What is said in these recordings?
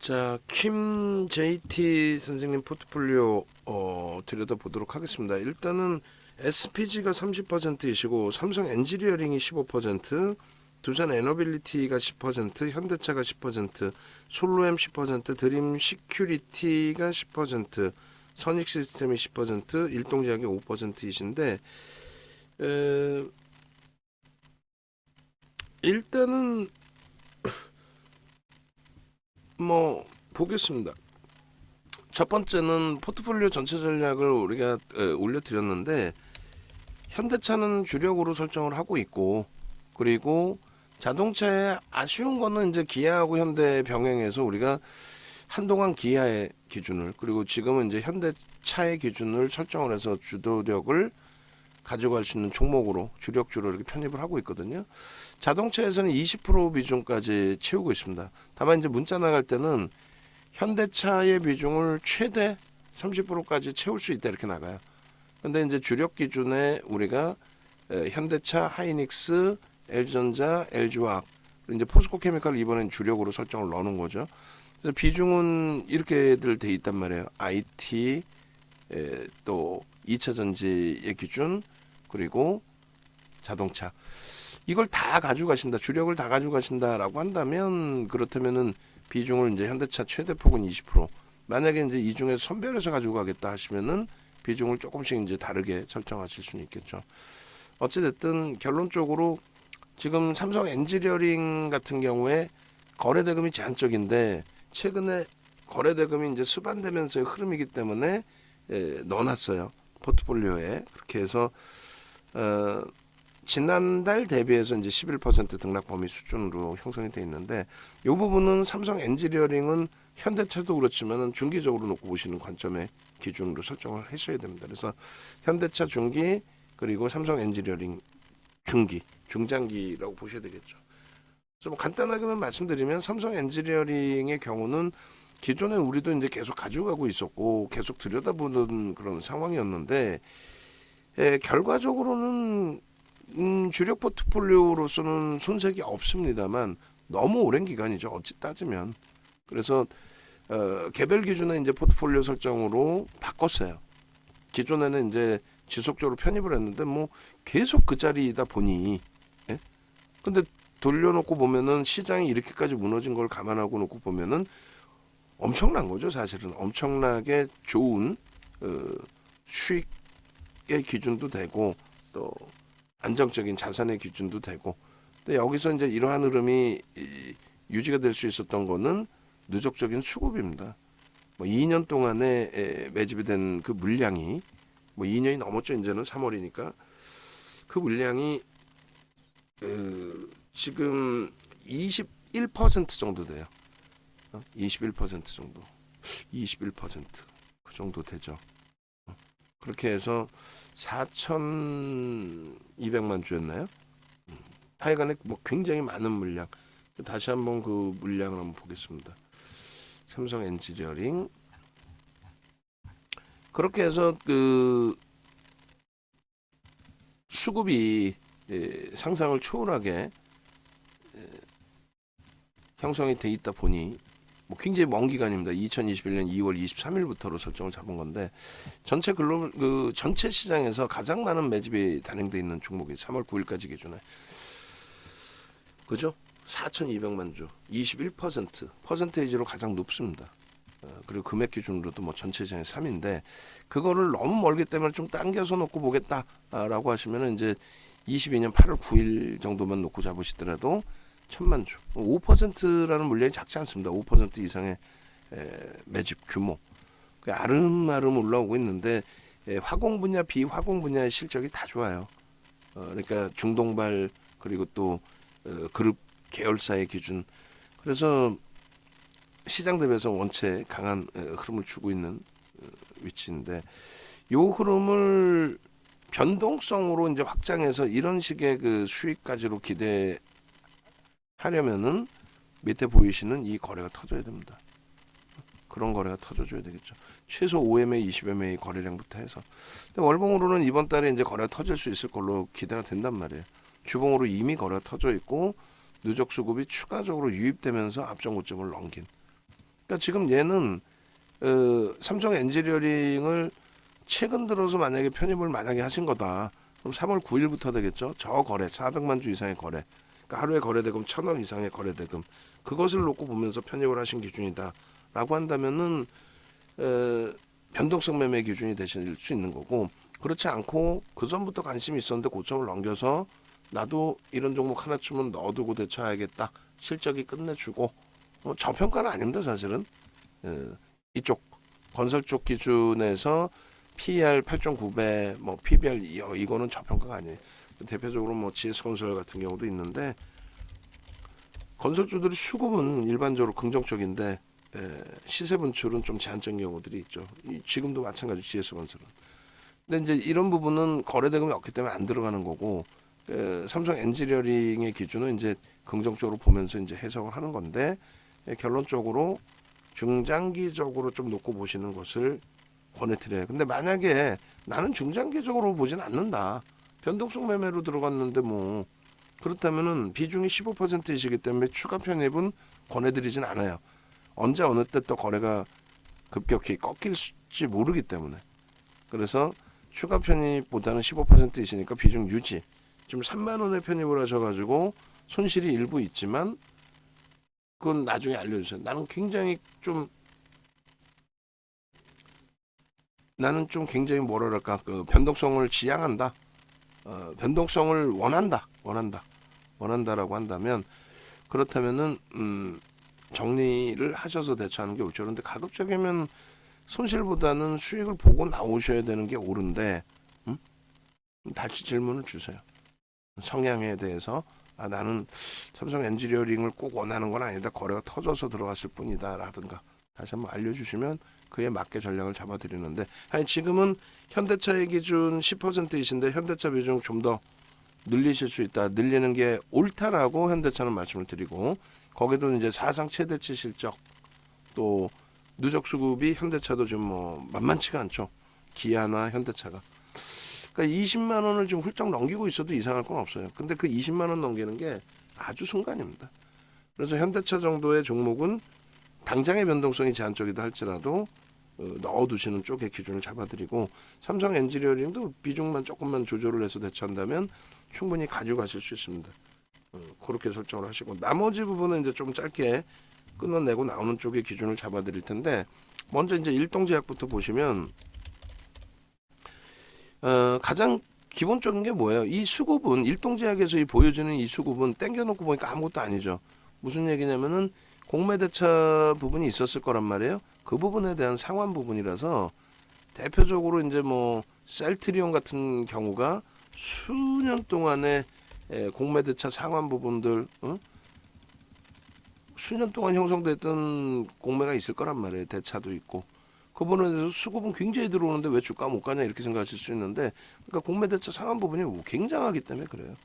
자, 킴 JT 선생님 포트폴리오 들여다보도록 하겠습니다. 일단은 SPG가 30%이시고 삼성 엔지니어링이 15%, 두산 에너빌리티가 10%, 현대차가 10%, 솔로엠 10%, 드림 시큐리티가 10%, 선익 시스템이 10%, 일동제약이 5%이신데 일단은 뭐 보겠습니다. 첫 번째는 포트폴리오 전체 전략을 우리가 올려드렸는데 현대차는 주력으로 설정을 하고 있고, 그리고 자동차에 아쉬운 거는 이제 기아하고 현대 병행해서 우리가 한동안 기아의 기준을, 그리고 지금은 이제 현대차의 기준을 설정을 해서 주도력을 가져갈 수 있는 종목으로 주력주로 이렇게 편입을 하고 있거든요. 자동차에서는 20% 비중까지 채우고 있습니다. 다만 이제 문자 나갈 때는 현대차의 비중을 최대 30%까지 채울 수 있다 이렇게 나가요. 근데 이제 주력 기준에 우리가 현대차, 하이닉스, LG전자, LG화학, 이제 포스코케미칼 이번엔 주력으로 설정을 넣는 거죠. 그래서 비중은 이렇게들 돼 있단 말이에요. IT, 또 2차 전지의 기준, 그리고 자동차. 이걸 다 가져가신다, 주력을 다 가져가신다라고 한다면, 그렇다면은 비중을 이제 현대차 최대 폭은 20%. 만약에 이제 이 중에서 선별해서 가지고 가겠다 하시면은 비중을 조금씩 이제 다르게 설정하실 수는 있겠죠. 어찌됐든 결론적으로 지금 삼성 엔지니어링 같은 경우에 거래 대금이 제한적인데 최근에 거래 대금이 이제 수반되면서의 흐름이기 때문에 넣어놨어요, 포트폴리오에. 그렇게 해서 지난달 대비해서 이제 11% 등락 범위 수준으로 형성이 돼 있는데, 이 부분은 삼성 엔지니어링은 현대차도 그렇지만 중기적으로 놓고 보시는 관점의 기준으로 설정을 하셔야 됩니다. 그래서 현대차 중기, 그리고 삼성 엔지니어링 중기, 중장기라고 보셔야 되겠죠. 그래서 뭐 간단하게만 말씀드리면 삼성 엔지니어링의 경우는 기존에 우리도 이제 계속 가져가고 있었고 계속 들여다보는 그런 상황이었는데, 결과적으로는 주력 포트폴리오로서는 손색이 없습니다만 너무 오랜 기간이죠, 어찌 따지면. 그래서 개별 기준에 이제 포트폴리오 설정으로 바꿨어요. 기존에는 이제 지속적으로 편입을 했는데 뭐 계속 그 자리이다 보니, 예? 근데 돌려놓고 보면은 시장이 이렇게까지 무너진 걸 감안하고 놓고 보면은 엄청난 거죠. 사실은 엄청나게 좋은 수익의 기준도 되고 또 안정적인 자산의 기준도 되고. 근데 여기서 이제 이러한 흐름이 유지가 될 수 있었던 거는 누적적인 수급입니다. 뭐 2년 동안에 매집이 된 그 물량이, 뭐 2년이 넘었죠. 이제는 3월이니까 그 물량이 지금 21% 정도 돼요. 21% 정도, 21%그 정도 되죠. 그렇게 해서 4,200만 주였나요? 하여간에 뭐 굉장히 많은 물량. 다시 한번 그 물량을 한번 보겠습니다. 삼성 엔지니어링. 그렇게 해서 그 수급이 상상을 초월하게 형성이 돼 있다 보니 뭐 굉장히 먼 기간입니다. 2021년 2월 23일부터로 설정을 잡은 건데, 전체 글로벌 그 전체 시장에서 가장 많은 매집이 단행돼 있는 종목이 3월 9일까지 기준에, 그죠? 4,200만 주, 21% 퍼센테이지로 가장 높습니다. 그리고 금액 기준으로도 뭐 전체 시장의 3인데, 그거를 너무 멀기 때문에 좀 당겨서 놓고 보겠다라고 하시면은 이제 22년 8월 9일 정도만 놓고 잡으시더라도 1,000만 주, 5%라는 물량이 작지 않습니다. 5% 이상의 매집 규모. 아름아름 올라오고 있는데, 화공 분야, 비화공 분야의 실적이 다 좋아요. 그러니까 중동발, 그리고 또 그룹 계열사의 기준. 그래서 시장 대비해서 원체 강한 흐름을 주고 있는 위치인데, 요 흐름을 변동성으로 이제 확장해서 이런 식의 그 수익까지로 기대하려면은 밑에 보이시는 이 거래가 터져야 됩니다. 그런 거래가 터져줘야 되겠죠. 최소 5MA, 20MA 거래량부터 해서. 근데 월봉으로는 이번 달에 이제 거래가 터질 수 있을 걸로 기대가 된단 말이에요. 주봉으로 이미 거래가 터져 있고 누적 수급이 추가적으로 유입되면서 앞전 고점을 넘긴. 그러니까 지금 얘는 삼성 엔지니어링을 최근 들어서 만약에 편입을 만약에 하신 거다. 그럼 3월 9일부터 되겠죠. 저 거래 400만 주 이상의 거래. 그러니까 하루에 거래대금 1,000억 이상의 거래대금. 그것을 놓고 보면서 편입을 하신 기준이다라고 한다면은 변동성 매매 기준이 되실 수 있는 거고, 그렇지 않고 그 전부터 관심이 있었는데 고점을 넘겨서 나도 이런 종목 하나쯤은 넣어두고 대처해야겠다. 실적이 끝내주고 저평가는 아닙니다 사실은. 이쪽 건설 쪽 기준에서 PER 8.9배, 뭐 PBR 이거는 저평가가 아니에요. 대표적으로 뭐 GS건설 같은 경우도 있는데, 건설주들이 수급은 일반적으로 긍정적인데 시세 분출은 좀 제한적인 경우들이 있죠. 지금도 마찬가지 GS건설은. 근데 이제 이런 부분은 거래대금이 없기 때문에 안 들어가는 거고, 삼성 엔지니어링의 기준은 이제 긍정적으로 보면서 이제 해석을 하는 건데, 결론적으로 중장기적으로 좀 놓고 보시는 것을 권해드려요. 근데 만약에 나는 중장기적으로 보진 않는다. 변동성 매매로 들어갔는데 뭐 그렇다면은 비중이 15%이시기 때문에 추가 편입은 권해드리진 않아요. 언제 어느 때 또 거래가 급격히 꺾일지 모르기 때문에. 그래서 추가 편입보다는 15%이시니까 비중 유지. 지금 3만 원에 편입을 하셔가지고 손실이 일부 있지만 그건 나중에 알려주세요. 나는 좀 굉장히 뭐랄까 그 변동성을 지향한다. 변동성을 원한다라고 한다면, 그렇다면은 정리를 하셔서 대처하는 게 옳죠. 그런데 가급적이면 손실보다는 수익을 보고 나오셔야 되는 게 옳은데, 다시 질문을 주세요. 성향에 대해서 나는 삼성 엔지니어링을 꼭 원하는 건 아니다. 거래가 터져서 들어갔을 뿐이다. 라든가 다시 한번 알려주시면 그에 맞게 전략을 잡아드리는데, 아니 지금은 현대차의 기준 10%이신데 현대차 비중 좀 더 늘리실 수 있다. 늘리는 게 옳다라고 현대차는 말씀을 드리고, 거기도 이제 사상 최대치 실적, 또 누적 수급이 현대차도 좀 뭐 만만치가 않죠. 기아나 현대차가. 그러니까 20만 원을 좀 훌쩍 넘기고 있어도 이상할 건 없어요. 근데 그 20만 원 넘기는 게 아주 순간입니다. 그래서 현대차 정도의 종목은 당장의 변동성이 제한적이다 할지라도 넣어두시는 쪽의 기준을 잡아드리고, 삼성 엔지니어링도 비중만 조금만 조절을 해서 대처한다면 충분히 가져가실 수 있습니다. 그렇게 설정을 하시고, 나머지 부분은 이제 좀 짧게 끊어내고 나오는 쪽의 기준을 잡아드릴 텐데, 먼저 이제 일동제약부터 보시면 가장 기본적인 게 뭐예요? 이 수급은 일동제약에서 이 보여주는 이 수급은 땡겨놓고 보니까 아무것도 아니죠. 무슨 얘기냐면은 공매대차 부분이 있었을 거란 말이에요. 그 부분에 대한 상환 부분이라서, 대표적으로 이제 뭐 셀트리온 같은 경우가 수년 동안의 공매대차 상환 부분들, 수년 동안 형성됐던 공매가 있을 거란 말이에요. 대차도 있고. 그 부분에 대해서 수급은 굉장히 들어오는데 왜 주가 못 가냐 이렇게 생각하실 수 있는데, 그러니까 공매대차 상환 부분이 굉장하기 때문에 그래요.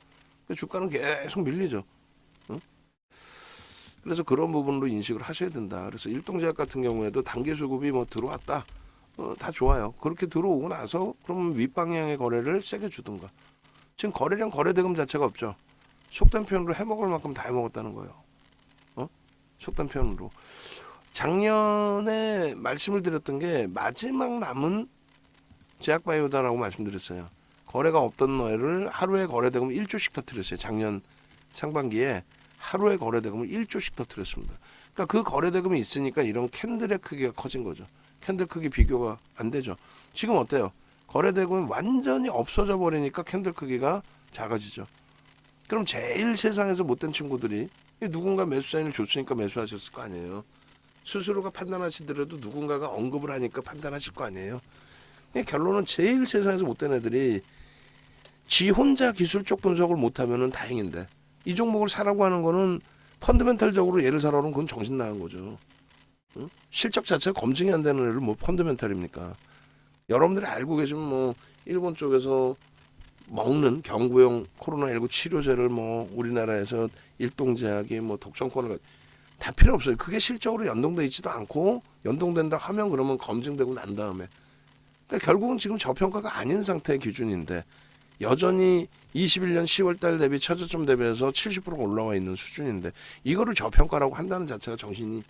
그러니까 주가는 계속 밀리죠. 그래서 그런 부분으로 인식을 하셔야 된다. 그래서 일동제약 같은 경우에도 단기 수급이 뭐 들어왔다. 다 좋아요. 그렇게 들어오고 나서 그럼 윗방향의 거래를 세게 주든가. 지금 거래량 거래대금 자체가 없죠. 속된 표현으로 해먹을 만큼 다 해먹었다는 거예요. 속된 표현으로. 작년에 말씀을 드렸던 게 마지막 남은 제약바이오다라고 말씀드렸어요. 거래가 없던 애를 하루에 거래대금 1조씩 터뜨렸어요. 작년 상반기에 하루에 거래대금을 1조씩 터뜨렸습니다. 그러니까 그 거래대금이 있으니까 이런 캔들의 크기가 커진 거죠. 캔들 크기 비교가 안 되죠. 지금 어때요? 거래대금이 완전히 없어져 버리니까 캔들 크기가 작아지죠. 그럼 제일 세상에서 못된 친구들이 누군가 매수 사인을 줬으니까 매수하셨을 거 아니에요. 스스로가 판단하시더라도 누군가가 언급을 하니까 판단하실 거 아니에요. 결론은 제일 세상에서 못된 애들이 지 혼자 기술적 분석을 못하면 다행인데, 이 종목을 사라고 하는 거는 펀드멘탈적으로 얘를 사라고 하면 그건 정신 나간 거죠. 실적 자체가 검증이 안 되는 애를 뭐 펀드멘탈입니까? 여러분들이 알고 계시면 뭐 일본 쪽에서 먹는 경구용 코로나19 치료제를 뭐 우리나라에서 일동제약이 뭐 독점권을 다 필요 없어요. 그게 실적으로 연동돼 있지도 않고, 연동된다 하면 그러면 검증되고 난 다음에. 그러니까 결국은 지금 저평가가 아닌 상태의 기준인데, 여전히 21년 10월달 대비 최저점 대비해서 70%가 올라와 있는 수준인데, 이거를 저평가라고 한다는 자체가 정신이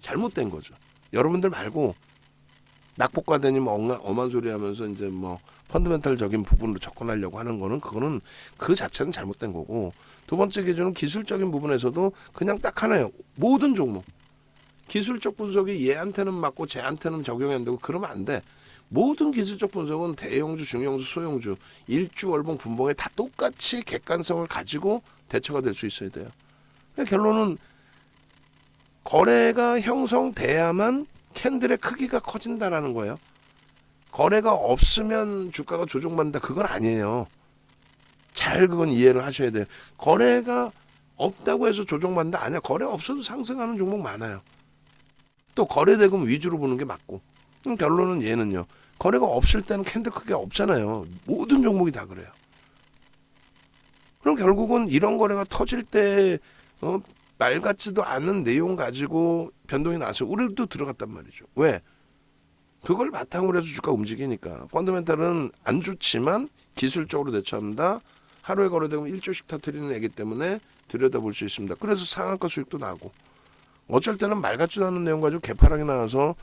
잘못된 거죠. 여러분들 말고 낙폭과대니 뭐 엄한 소리 하면서 이제 뭐 펀더멘탈적인 부분으로 접근하려고 하는 거는 그거는 그 자체는 잘못된 거고, 두 번째 기준은 기술적인 부분에서도 그냥 딱 하나예요. 모든 종목 기술적 분석이 얘한테는 맞고 쟤한테는 적용이 안 되고 그러면 안 돼. 모든 기술적 분석은 대형주, 중형주, 소형주, 일주, 월봉, 분봉에 다 똑같이 객관성을 가지고 대처가 될 수 있어야 돼요. 그러니까 결론은 거래가 형성돼야만 캔들의 크기가 커진다라는 거예요. 거래가 없으면 주가가 조정받는다, 그건 아니에요. 잘 그건 이해를 하셔야 돼요. 거래가 없다고 해서 조정받는다 아니야. 거래 없어도 상승하는 종목 많아요. 또 거래대금 위주로 보는 게 맞고. 결론은 얘는요, 거래가 없을 때는 캔들 크기가 없잖아요. 모든 종목이 다 그래요. 그럼 결국은 이런 거래가 터질 때 말 같지도 않은 내용 가지고 변동이 나서 우리도 들어갔단 말이죠. 왜? 그걸 바탕으로 해서 주가 움직이니까. 펀더멘탈은 안 좋지만 기술적으로 대처합니다. 하루에 거래되면 1조씩 터뜨리는 애기 때문에 들여다볼 수 있습니다. 그래서 상한가 수익도 나고, 어쩔 때는 말 같지도 않은 내용 가지고 개파락이 나와서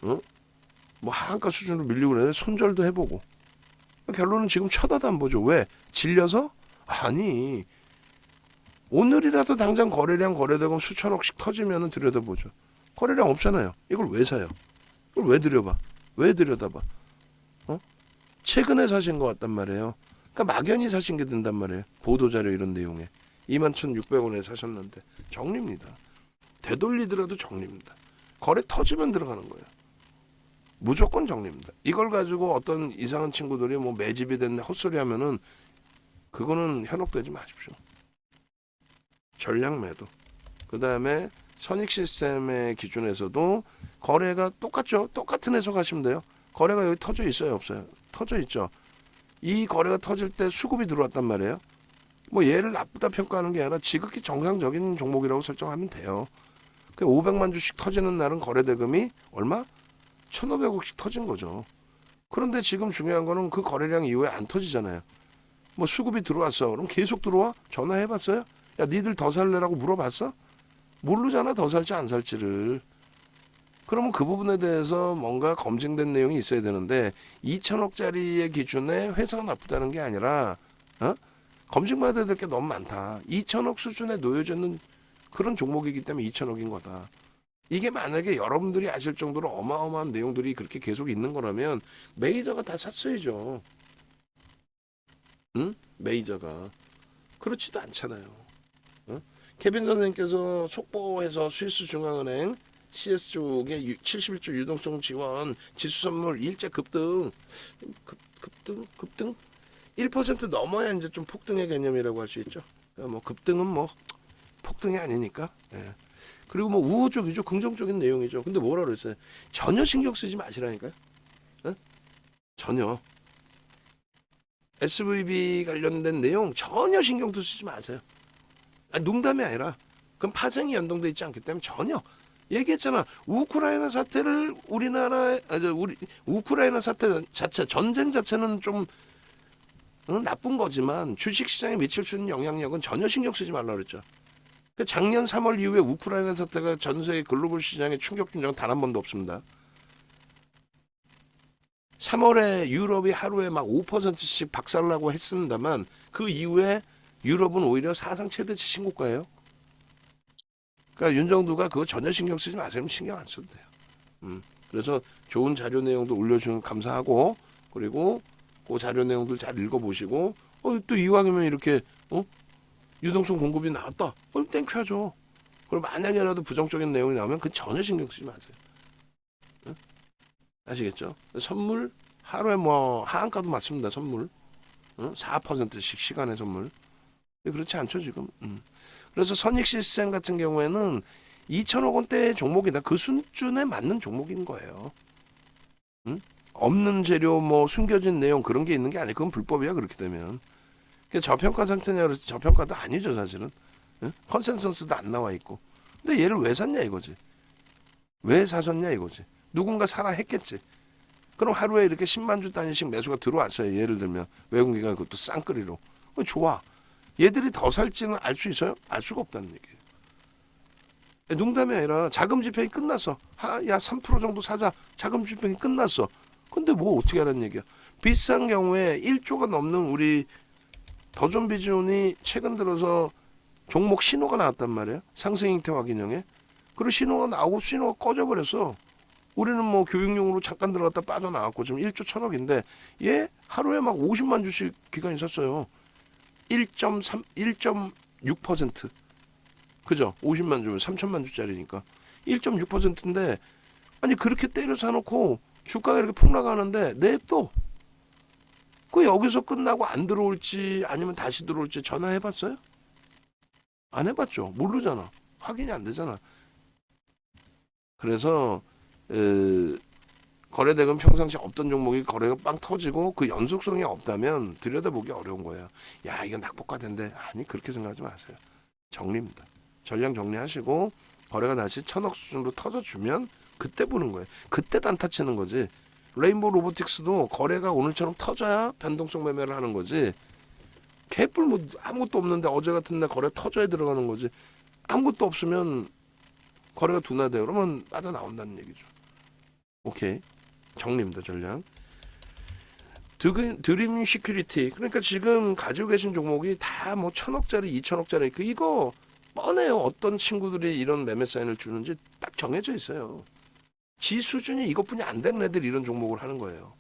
뭐 하한가 수준으로 밀리고 그래 손절도 해보고. 결론은 지금 쳐다도 안 보죠. 왜? 질려서? 아니, 오늘이라도 당장 거래량 거래대금 수천억씩 터지면 들여다보죠. 거래량 없잖아요. 이걸 왜 사요? 이걸 왜 들여봐? 왜 들여다봐? 최근에 사신 것 같단 말이에요. 그러니까 막연히 사신 게 된단 말이에요. 보도자료 이런 내용에 21,600원에 사셨는데 정리입니다. 되돌리더라도 정리입니다. 거래 터지면 들어가는 거예요. 무조건 정리입니다. 이걸 가지고 어떤 이상한 친구들이 뭐 매집이 됐네 헛소리 하면은 그거는 현혹되지 마십시오. 전량 매도. 그 다음에 선익 시스템의 기준에서도 거래가 똑같죠. 똑같은 해석하시면 돼요. 거래가 여기 터져 있어요, 없어요? 터져 있죠. 이 거래가 터질 때 수급이 들어왔단 말이에요. 뭐 얘를 나쁘다 평가하는 게 아니라 지극히 정상적인 종목이라고 설정하면 돼요. 500만 주씩 터지는 날은 거래대금이 얼마? 1,500억씩 터진 거죠. 그런데 지금 중요한 거는 그 거래량 이후에 안 터지잖아요. 뭐 수급이 들어왔어. 그럼 계속 들어와? 전화해봤어요? 야, 니들 더 살래라고 물어봤어? 모르잖아, 더 살지 안 살지를. 그러면 그 부분에 대해서 뭔가 검증된 내용이 있어야 되는데 2천억짜리의 기준에 회사가 나쁘다는 게 아니라 검증받아야 될 게 너무 많다. 2천억 수준에 놓여져 있는 그런 종목이기 때문에 2천억인 거다. 이게 만약에 여러분들이 아실 정도로 어마어마한 내용들이 그렇게 계속 있는 거라면 메이저가 다 샀어야죠. 응? 메이저가. 그렇지도 않잖아요. 케빈 선생님께서 속보해서 스위스 중앙은행 CS 쪽에 71조 유동성 지원 지수 선물 일제 급등 1% 넘어야 이제 좀 폭등의 개념이라고 할 수 있죠. 뭐 급등은 뭐 폭등이 아니니까. 예. 그리고 뭐 우호적이죠. 긍정적인 내용이죠. 근데 뭐라 그랬어요? 전혀 신경 쓰지 마시라니까요. 예? 전혀. SVB 관련된 내용 전혀 신경도 쓰지 마세요. 아니, 농담이 아니라 그럼 파생이 연동돼 있지 않기 때문에 전혀. 얘기했잖아. 우크라이나 사태를 우크라이나 사태 자체 전쟁 자체는 좀 나쁜 거지만 주식시장에 미칠 수 있는 영향력은 전혀 신경 쓰지 말라 그랬죠. 작년 3월 이후에 우크라이나 사태가 전 세계 글로벌 시장에 충격 준 적은 단 한 번도 없습니다. 3월에 유럽이 하루에 막 5%씩 박살나고 했습니다만 그 이후에 유럽은 오히려 사상 최대치 신고가예요. 그러니까 윤정두가 그거 전혀 신경 쓰지 마세요. 신경 안 써도 돼요. 그래서 좋은 자료 내용도 올려주면 감사하고, 그리고 그 자료 내용들 잘 읽어보시고, 또 이왕이면 이렇게 유동성 공급이 나왔다. 땡큐하죠. 그리고 만약에라도 부정적인 내용이 나오면 그 전혀 신경 쓰지 마세요. 아시겠죠? 선물 하루에 뭐 하한가도 맞습니다. 선물 4%씩 시간의 선물. 그렇지 않죠 지금. 그래서 선익 시스템 같은 경우에는 2천억 원대의 종목이다. 그 수준에 맞는 종목인 거예요. 없는 재료 뭐 숨겨진 내용 그런 게 있는 게 아니고 그건 불법이야. 그렇게 되면. 저평가 상태냐 그래서 저평가도 아니죠 사실은. 컨센서스도 안 나와 있고. 근데 얘를 왜 샀냐 이거지. 왜 사셨냐 이거지. 누군가 사라 했겠지. 그럼 하루에 이렇게 10만 주 단위씩 매수가 들어왔어요. 예를 들면 외국인가 그것도 쌍끌이로. 좋아. 얘들이 더 살지는 알 수 있어요? 알 수가 없다는 얘기예요. 농담이 아니라 자금 집행이 끝났어. 야, 3% 정도 사자. 자금 집행이 끝났어. 근데 뭐 어떻게 하라는 얘기야. 비슷한 경우에 1조가 넘는 우리 더존비전이 최근 들어서 종목 신호가 나왔단 말이에요. 상승 형태 확인형에. 그리고 신호가 나오고 신호가 꺼져버렸어. 우리는 뭐 교육용으로 잠깐 들어갔다 빠져나왔고 지금 1조 1천억인데 얘 하루에 막 50만 주씩 기간이 있었어요. 1.3, 1.6%. 그죠? 50만 주면 3천만 주짜리니까 1.6%인데 아니 그렇게 때려 사놓고 주가가 이렇게 폭락하는데 냅둬. 그 여기서 끝나고 안 들어올지 아니면 다시 들어올지 전화해봤어요? 안 해봤죠. 모르잖아. 확인이 안 되잖아. 그래서 거래대금 평상시 없던 종목이 거래가 빵 터지고 그 연속성이 없다면 들여다보기 어려운 거예요. 야 이건 낙폭과대인데 아니 그렇게 생각하지 마세요. 정리입니다. 전량 정리하시고 거래가 다시 1,000억 수준으로 터져주면 그때 보는 거예요. 그때 단타 치는 거지. 레인보우 로보틱스도 거래가 오늘처럼 터져야 변동성 매매를 하는 거지. 개뿔 뭐 아무것도 없는데 어제 같은 날 거래 터져야 들어가는 거지. 아무것도 없으면 거래가 둔화돼요. 그러면 빠져나온다는 얘기죠. 오케이. 정리입니다. 전량. 드림 시큐리티. 그러니까 지금 가지고 계신 종목이 다 뭐 1,000억짜리, 2,000억짜리 이거 뻔해요. 어떤 친구들이 이런 매매 사인을 주는지 딱 정해져 있어요. 지 수준이 이것뿐이 안 되는 애들이 이런 종목을 하는 거예요.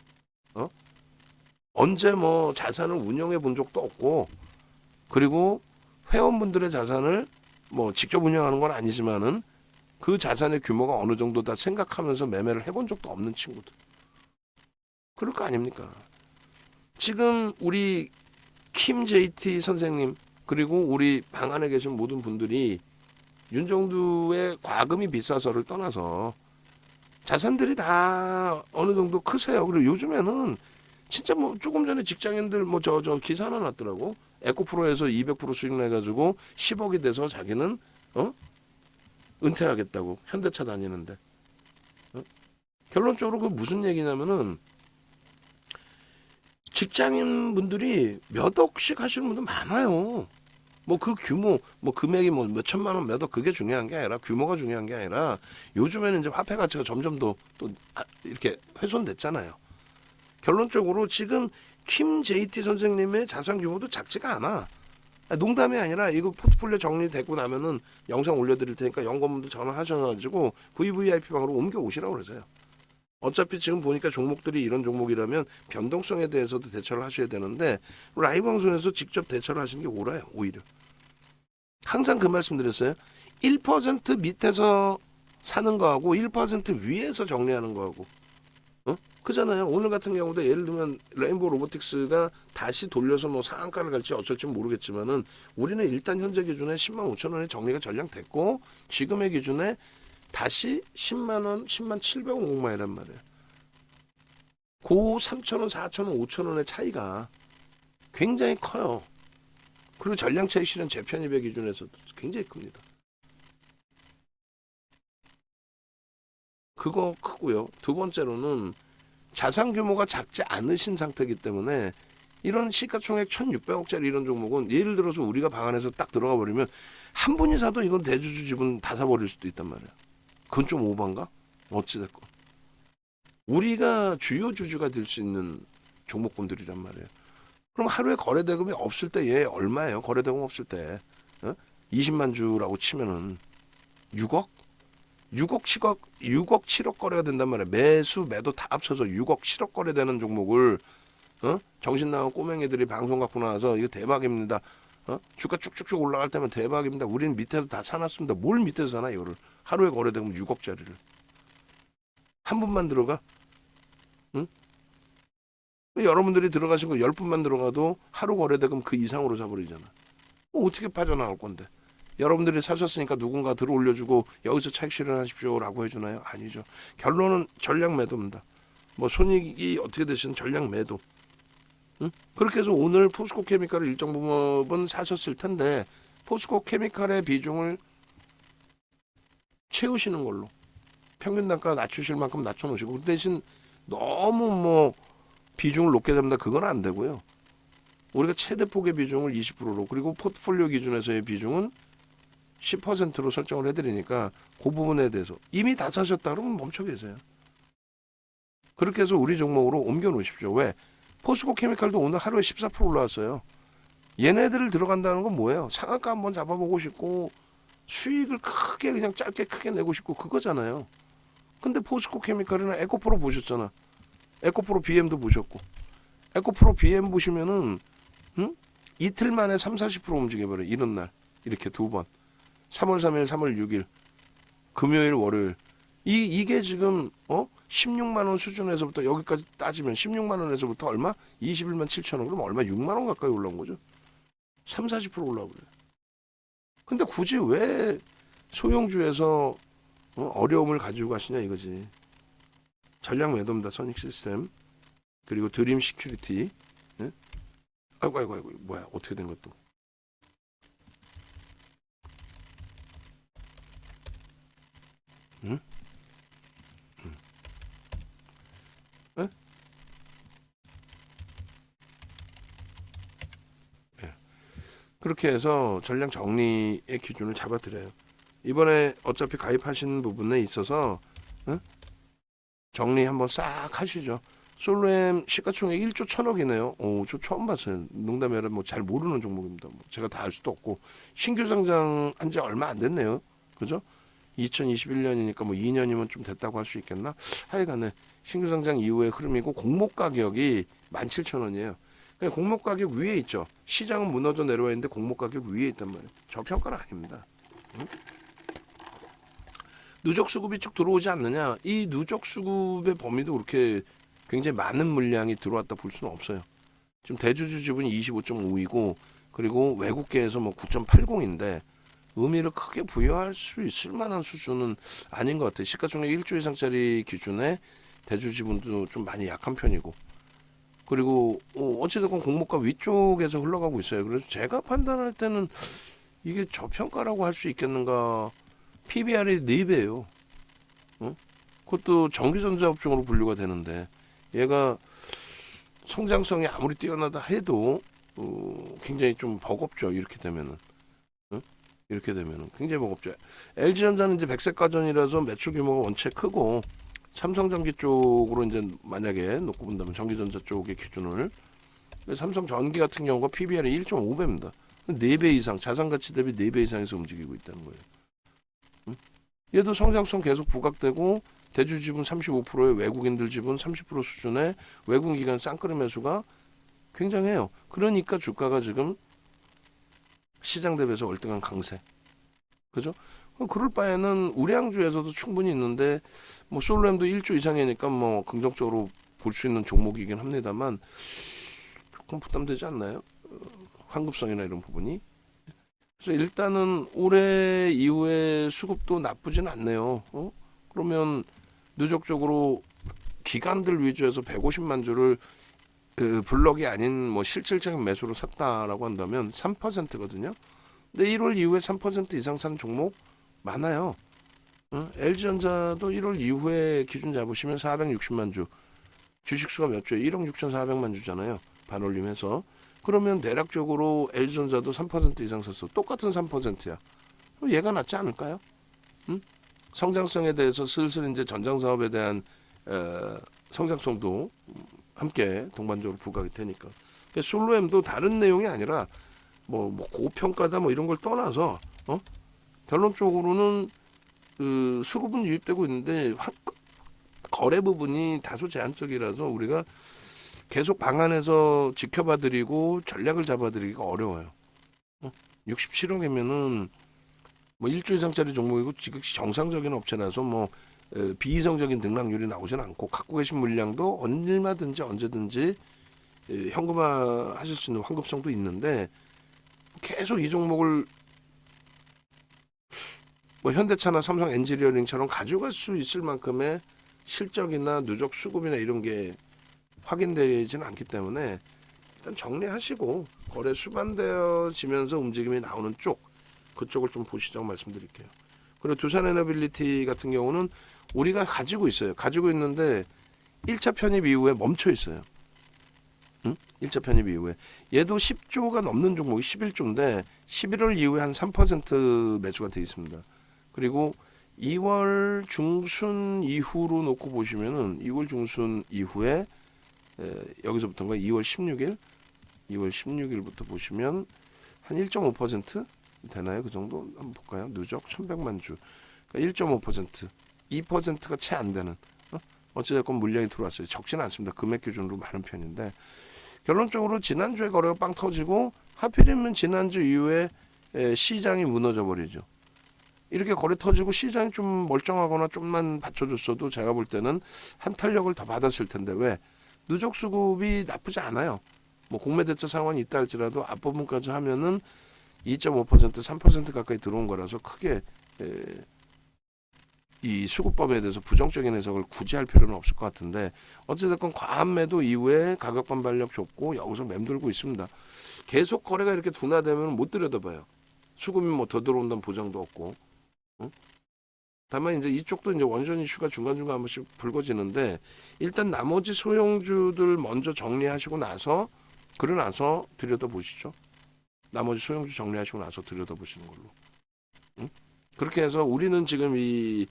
언제 뭐 자산을 운영해 본 적도 없고 그리고 회원분들의 자산을 뭐 직접 운영하는 건 아니지만은 그 자산의 규모가 어느 정도다 생각하면서 매매를 해본 적도 없는 친구들. 그럴 거 아닙니까? 지금 우리 킴 JT 선생님 그리고 우리 방 안에 계신 모든 분들이 윤정두의 과금이 비싸서를 떠나서 자산들이 다 어느 정도 크세요. 그리고 요즘에는 진짜 뭐 조금 전에 직장인들 뭐 저 기사 하나 났더라고. 에코프로에서 200% 수익 내가지고 10억이 돼서 자기는 은퇴하겠다고 현대차 다니는데 결론적으로 그 무슨 얘기냐면은 직장인 분들이 몇 억씩 하시는 분들 많아요. 뭐 그 규모, 뭐 금액이 뭐 몇 천만 원, 몇 억 그게 중요한 게 아니라 규모가 중요한 게 아니라 요즘에는 이제 화폐 가치가 점점 더 또 이렇게 훼손됐잖아요. 결론적으로 지금 킴 JT 선생님의 자산 규모도 작지가 않아. 농담이 아니라 이거 포트폴리오 정리되고 나면은 영상 올려드릴 테니까 연구원분들 전화하셔가지고 VVIP 방으로 옮겨 오시라고 그러세요. 어차피 지금 보니까 종목들이 이런 종목이라면 변동성에 대해서도 대처를 하셔야 되는데 라이브 방송에서 직접 대처를 하시는 게 옳아요. 오히려. 항상 그 말씀 드렸어요. 1% 밑에서 사는 거하고 1% 위에서 정리하는 거하고 그잖아요. 오늘 같은 경우도 예를 들면 레인보우 로보틱스가 다시 돌려서 뭐 상한가를 갈지 어쩔지 모르겠지만은 우리는 일단 현재 기준에 10만 5천 원에 정리가 전량됐고 지금의 기준에 다시 10만 원, 10만 700원 공마이란 말이에요. 고 3천 원, 4천 원, 5천 원의 차이가 굉장히 커요. 그리고 전량 차익 실현 재편입의 기준에서도 굉장히 큽니다. 그거 크고요. 두 번째로는 자산 규모가 작지 않으신 상태이기 때문에 이런 시가총액 1,600억짜리 이런 종목은 예를 들어서 우리가 방 안에서 딱 들어가 버리면 한 분이 사도 이건 대주주 지분 다 사버릴 수도 있단 말이에요. 그건 좀 오반가? 어찌됐건. 우리가 주요 주주가 될 수 있는 종목군들이란 말이에요. 그럼 하루에 거래대금이 없을 때 얘 얼마예요? 거래대금 없을 때 20만 주라고 치면은 6억? 6억 7억 6억 7억 거래가 된단 말이에요. 매수 매도 다 합쳐서 6억 7억 거래되는 종목을 정신 나간 꼬맹이들이 방송 갖고 나와서 이거 대박입니다. 주가 쭉쭉쭉 올라갈 때면 대박입니다. 우리는 밑에서 다 사놨습니다. 뭘 밑에서 사나 이거를. 하루에 거래되면 6억짜리를. 한 분만 들어가? 응? 여러분들이 들어가신 거 10분만 들어가도 하루 거래대금 그 이상으로 사버리잖아. 어떻게 빠져나올 건데? 여러분들이 사셨으니까 누군가 들어 올려주고 여기서 차익 실현하십시오라고 해주나요? 아니죠. 결론은 전량 매도입니다. 뭐 손익이 어떻게 되시든 전량 매도. 응? 그렇게 해서 오늘 포스코 케미칼을 일정 부분 사셨을 텐데 포스코 케미칼의 비중을 채우시는 걸로 평균 단가 낮추실 만큼 낮춰놓으시고 그 대신 너무 뭐 비중을 높게 잡는다 그건 안 되고요. 우리가 최대 폭의 비중을 20%로 그리고 포트폴리오 기준에서의 비중은 10%로 설정을 해드리니까 그 부분에 대해서 이미 다 사셨다 그러면 멈춰 계세요. 그렇게 해서 우리 종목으로 옮겨 놓으십시오. 왜? 포스코 케미칼도 오늘 하루에 14% 올라왔어요. 얘네들을 들어간다는 건 뭐예요? 상한가 한번 잡아보고 싶고 수익을 크게 그냥 짧게 크게 내고 싶고 그거잖아요. 근데 포스코 케미칼이나 에코프로 보셨잖아. 에코프로 BM도 보셨고 에코프로 BM 보시면은 이틀 만에 30-40% 움직여버려요. 이런 날 이렇게 두 번 3월 3일 3월 6일 금요일 월요일 이게 지금 16만 원 수준에서부터 여기까지 따지면 16만 원에서부터 얼마? 21만 7천 원. 그럼 얼마? 6만 원 가까이 올라온 거죠. 30-40% 올라오고요. 근데 굳이 왜 소형주에서 어려움을 가지고 가시냐 이거지. 전략 매도입니다. 선익 시스템 그리고 드림 시큐리티. 예? 아이고 뭐야 어떻게 된 것도. 응? 예? 예. 그렇게 해서 전량 정리의 기준을 잡아드려요. 이번에 어차피 가입하신 부분에 있어서 정리 한번 싹 하시죠. 솔로엠 시가총액 1조 1,000억이네요. 오, 저 처음 봤어요. 농담이 아니라 뭐 잘 모르는 종목입니다. 뭐 제가 다 알 수도 없고 신규 상장한 지 얼마 안 됐네요. 그죠? 2021년이니까 뭐 2년이면 좀 됐다고 할 수 있겠나? 하여간에 신규 상장 이후의 흐름이고 공모 가격이 17,000원이에요. 공모 가격 위에 있죠. 시장은 무너져 내려와 있는데 공모 가격 위에 있단 말이에요. 저평가는 아닙니다. 응? 누적 수급이 쭉 들어오지 않느냐? 이 누적 수급의 범위도 그렇게 굉장히 많은 물량이 들어왔다 볼 수는 없어요. 지금 대주주 지분이 25.5이고 그리고 외국계에서 뭐 9.80인데 의미를 크게 부여할 수 있을 만한 수준은 아닌 것 같아요. 시가총액 1조 이상짜리 기준에 대주 지분도 좀 많이 약한 편이고 그리고 어찌됐건 공모가 위쪽에서 흘러가고 있어요. 그래서 제가 판단할 때는 이게 저평가라고 할 수 있겠는가. PBR이 4배예요. 그것도 전기전자 업종으로 분류가 되는데 얘가 성장성이 아무리 뛰어나다 해도 굉장히 좀 버겁죠. 이렇게 되면은 이렇게 되면은 굉장히 버겁죠. LG전자는 이제 백색 가전이라서 매출 규모가 원체 크고 삼성전기 쪽으로 이제 만약에 놓고 본다면 전기전자 쪽의 기준을 삼성전기 같은 경우가 PBR이 1.5배입니다. 4배 이상 자산가치 대비 4배 이상에서 움직이고 있다는 거예요. 얘도 성장성 계속 부각되고 대주 지분 35%에 외국인들 지분 30% 수준의 외국 기관 쌍끌이 매수가 굉장해요. 그러니까 주가가 지금 시장 대비해서 월등한 강세. 그죠? 그럴 바에는 우량주에서도 충분히 있는데 뭐 솔로엠도 1조 이상이니까 뭐 긍정적으로 볼 수 있는 종목이긴 합니다만 조금 부담되지 않나요? 환급성이나 이런 부분이. 그래서 일단은 올해 이후에 수급도 나쁘진 않네요. 그러면 누적적으로 기관들 위주에서 150만 주를 그 블럭이 아닌 뭐 실질적인 매수로 샀다라고 한다면 3%거든요. 근데 1월 이후에 3% 이상 산 종목 많아요. LG전자도 1월 이후에 기준 잡으시면 460만 주. 주식수가 몇 주에 1억 6,400만 주잖아요. 반올림해서. 그러면 대략적으로 LG전자도 3% 이상 샀어. 똑같은 3%야. 그럼 얘가 낫지 않을까요? 성장성에 대해서 슬슬 이제 전장 사업에 대한 성장성도 함께 동반적으로 부각이 되니까. 솔로엠도 다른 내용이 아니라 뭐 고평가다 뭐 이런 걸 떠나서 결론적으로는 그 수급은 유입되고 있는데 거래 부분이 다소 제한적이라서 우리가 계속 방안에서 지켜봐드리고 전략을 잡아드리기가 어려워요. 67억이면은 뭐 1조 이상짜리 종목이고 지극히 정상적인 업체라서 뭐 비이성적인 등락률이 나오진 않고 갖고 계신 물량도 얼마든지 언제든지 현금화 하실 수 있는 환급성도 있는데 계속 이 종목을 뭐 현대차나 삼성 엔지니어링처럼 가져갈 수 있을 만큼의 실적이나 누적 수급이나 이런 게 확인되지는 않기 때문에 일단 정리하시고 거래 수반되어지면서 움직임이 나오는 쪽 그쪽을 좀 보시자고 말씀드릴게요. 그리고 두산에너빌리티 같은 경우는 우리가 가지고 있어요. 가지고 있는데 1차 편입 이후에 멈춰 있어요. 응? 1차 편입 이후에 얘도 10조가 넘는 종목이 11조인데 11월 이후에 한 3% 매수가 돼 있습니다. 그리고 2월 중순 이후로 놓고 보시면은 2월 중순 이후에 여기서부터인가 2월 16일 2월 16일부터 보시면 한 1.5% 되나요? 그 정도 한번 볼까요? 누적 1100만 주 그러니까 1.5% 2%가 채 안 되는 어찌됐건 물량이 들어왔어요. 적지는 않습니다. 금액 기준으로 많은 편인데 결론적으로 지난주에 거래가 빵 터지고 하필이면 지난주 이후에 시장이 무너져 버리죠. 이렇게 거래 터지고 시장이 좀 멀쩡하거나 좀만 받쳐줬어도 제가 볼 때는 한 탄력을 더 받았을 텐데 왜? 누적 수급이 나쁘지 않아요. 뭐 공매대차 상황이 있다 할지라도 앞부분까지 하면은 2.5% 3% 가까이 들어온 거라서 크게 이 수급범에 대해서 부정적인 해석을 굳이 할 필요는 없을 것 같은데 어찌됐건 과한 매도 이후에 가격 반발력 줬고 여기서 맴돌고 있습니다. 계속 거래가 이렇게 둔화되면 못 들여다봐요. 수급이 뭐 더 들어온다는 보장도 없고. 응? 다만 이제 이쪽도 이제 원전 이슈가 중간중간 한 번씩 불거지는데 일단 나머지 소형주들 먼저 정리하시고 나서 그러고 나서 들여다보시죠. 나머지 소형주 정리하시고 나서 들여다보시는 걸로. 응? 그렇게 해서 우리는 지금 이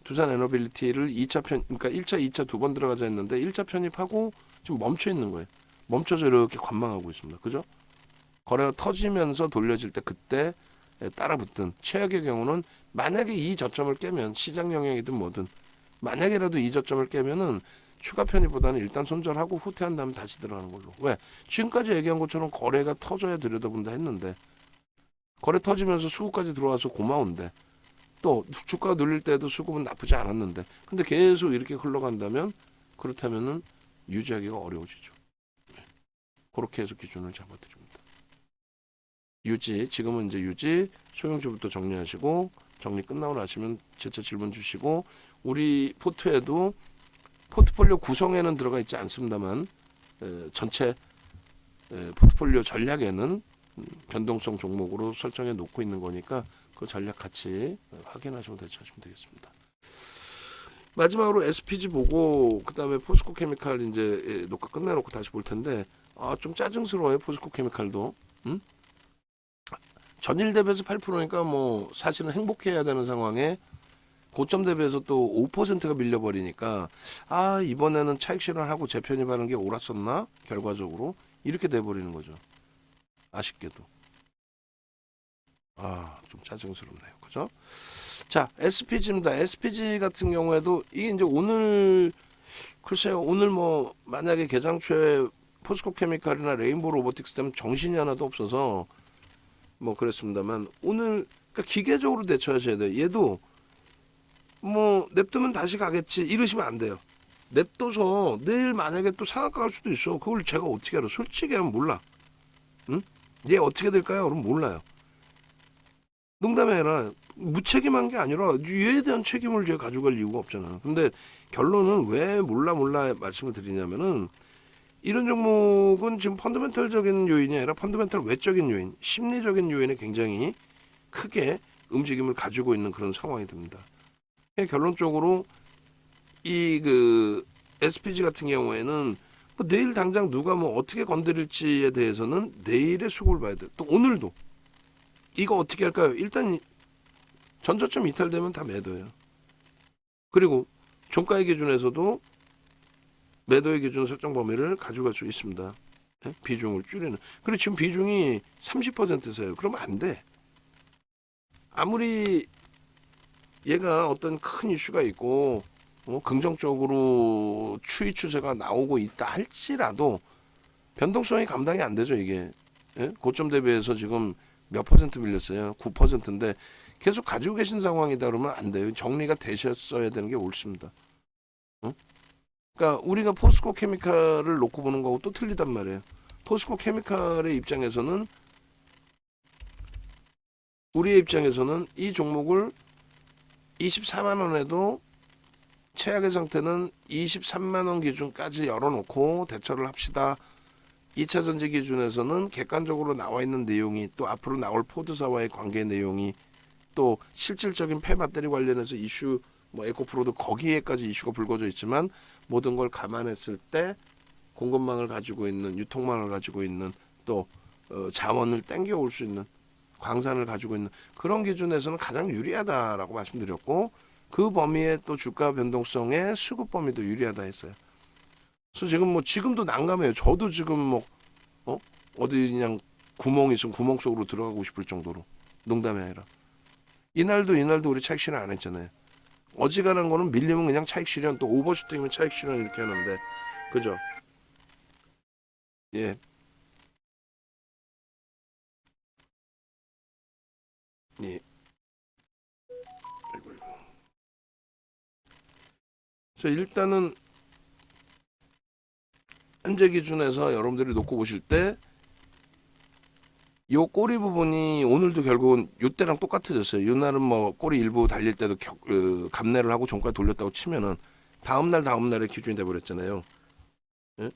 두산 에너빌리티를 2차 편 그러니까 1차, 2차 두 번 들어가자 했는데 1차 편입하고 지금 멈춰 있는 거예요. 멈춰서 이렇게 관망하고 있습니다. 그죠? 거래가 터지면서 돌려질 때 그때 따라붙든 최악의 경우는 만약에 이 저점을 깨면 시장 영향이든 뭐든 만약에라도 이 저점을 깨면은 추가 편입보다는 일단 손절하고 후퇴한 다음에 다시 들어가는 걸로. 왜? 지금까지 얘기한 것처럼 거래가 터져야 들여다본다 했는데 거래 터지면서 수급까지 들어와서 고마운데 또 주가가 눌릴 때도 수급은 나쁘지 않았는데 근데 계속 이렇게 흘러간다면 그렇다면은 유지하기가 어려워지죠. 그렇게 해서 기준을 잡아드립니다. 유지 지금은 이제 유지 소형주부터 정리하시고 정리 끝나고 나시면 재차 질문 주시고 우리 포트에도 포트폴리오 구성에는 들어가 있지 않습니다만 전체 포트폴리오 전략에는 변동성 종목으로 설정해 놓고 있는 거니까 그 전략 같이 확인하시고 대처하시면 되겠습니다. 마지막으로 SPG 보고 그 다음에 포스코 케미칼 이제 녹화 끝내놓고 다시 볼 텐데 좀 짜증스러워요. 포스코 케미칼도 전일 대비해서 8%니까 뭐 사실은 행복해야 되는 상황에 고점 대비해서 또 5%가 밀려버리니까 이번에는 차익 실현하고 재편입하는 게 옳았었나 결과적으로 이렇게 돼버리는 거죠. 아쉽게도 좀 짜증스럽네요. 그죠? 자, SPG입니다. SPG 같은 경우에도 이게 이제 오늘 글쎄요. 오늘 뭐 만약에 개장 초에 포스코 케미칼이나 레인보우 로보틱스 때문에 정신이 하나도 없어서 뭐 그랬습니다만 오늘 그러니까 기계적으로 대처하셔야 돼요. 얘도 뭐 냅두면 다시 가겠지 이러시면 안 돼요. 냅둬서 내일 만약에 또 상한가 갈 수도 있어. 그걸 제가 어떻게 알아? 솔직히 하면 몰라. 응? 얘 어떻게 될까요? 그럼 몰라요. 농담이 아니라 무책임한 게 아니라 얘에 대한 책임을 제가 가져갈 이유가 없잖아. 근데 결론은 왜 몰라 말씀을 드리냐면은 이런 종목은 지금 펀더멘털적인 요인이 아니라 펀더멘털 외적인 요인, 심리적인 요인에 굉장히 크게 움직임을 가지고 있는 그런 상황이 됩니다. 결론적으로 이 그 SPG 같은 경우에는 뭐 내일 당장 누가 뭐 어떻게 건드릴지에 대해서는 내일의 수급을 봐야 돼. 또 오늘도 이거 어떻게 할까요? 일단 전저점 이탈되면 다 매도예요. 그리고 종가의 기준에서도 매도의 기준 설정 범위를 가져갈 수 있습니다. 비중을 줄이는. 그리고 지금 비중이 30%세요. 그러면 안 돼. 아무리 얘가 어떤 큰 이슈가 있고 긍정적으로 추이 추세가 나오고 있다 할지라도 변동성이 감당이 안 되죠. 이게 고점 대비해서 지금 몇 퍼센트 밀렸어요. 9%인데 계속 가지고 계신 상황이다 그러면 안 돼요. 정리가 되셨어야 되는 게 옳습니다. 그러니까 우리가 포스코 케미칼을 놓고 보는 거하고 또 틀리단 말이에요. 포스코 케미칼의 입장에서는 우리의 입장에서는 이 종목을 24만 원에도 최악의 상태는 23만 원 기준까지 열어놓고 대처를 합시다. 2차 전지 기준에서는 객관적으로 나와 있는 내용이 또 앞으로 나올 포드사와의 관계 내용이 또 실질적인 폐배터리 관련해서 이슈 뭐 에코프로도 거기에까지 이슈가 불거져 있지만 모든 걸 감안했을 때 공급망을 가지고 있는, 유통망을 가지고 있는, 또 자원을 땡겨올 수 있는, 광산을 가지고 있는 그런 기준에서는 가장 유리하다라고 말씀드렸고, 그 범위에 또 주가 변동성의 수급 범위도 유리하다 했어요. 그래서 지금 뭐 지금도 난감해요. 저도 지금 뭐 어디 그냥 구멍이 있으면 구멍 속으로 들어가고 싶을 정도로. 농담이 아니라 이날도 우리 차익 실현 안 했잖아요. 어지간한 거는 밀리면 그냥 차익 실현, 또 오버슈팅이면 차익 실현 이렇게 하는데, 그죠? 예. 예. 아이고, 아이고. 그래서 일단은 현재 기준에서 여러분들이 놓고 보실 때 요 꼬리 부분이 오늘도 결국은 요때랑 똑같아졌어요. 요날은 뭐 꼬리 일부 달릴 때도 감내를 하고 종가 돌렸다고 치면은 다음날의 기준이 돼버렸잖아요. 예?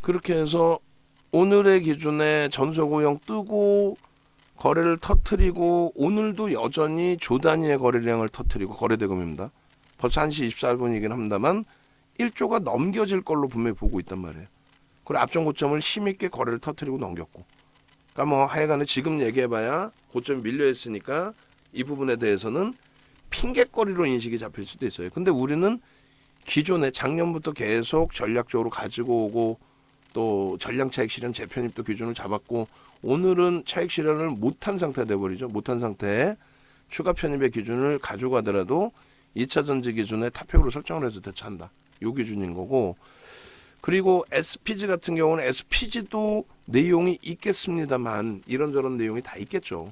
그렇게 해서 오늘의 기준에 전소고용 뜨고 거래를 터트리고, 오늘도 여전히 조 단위의 거래량을 터트리고, 거래대금입니다. 벌써 1시 24분이긴 합니다만 1조가 넘겨질 걸로 분명히 보고 있단 말이에요. 그리고 앞전 고점을 힘있게 거래를 터트리고 넘겼고, 그러니까 뭐 하여간에 지금 얘기해봐야 고점이 밀려 있으니까 이 부분에 대해서는 핑계거리로 인식이 잡힐 수도 있어요. 근데 우리는 기존에 작년부터 계속 전략적으로 가지고 오고, 또 전량 차익 실현 재편입도 기준을 잡았고, 오늘은 차익 실현을 못한 상태가 돼버리죠. 못한 상태에 추가 편입의 기준을 가져가더라도 2차 전지 기준에 타격으로 설정을 해서 대처한다. 요 기준인 거고, 그리고 SPG 같은 경우는 SPG도 내용이 있겠습니다만 이런저런 내용이 다 있겠죠.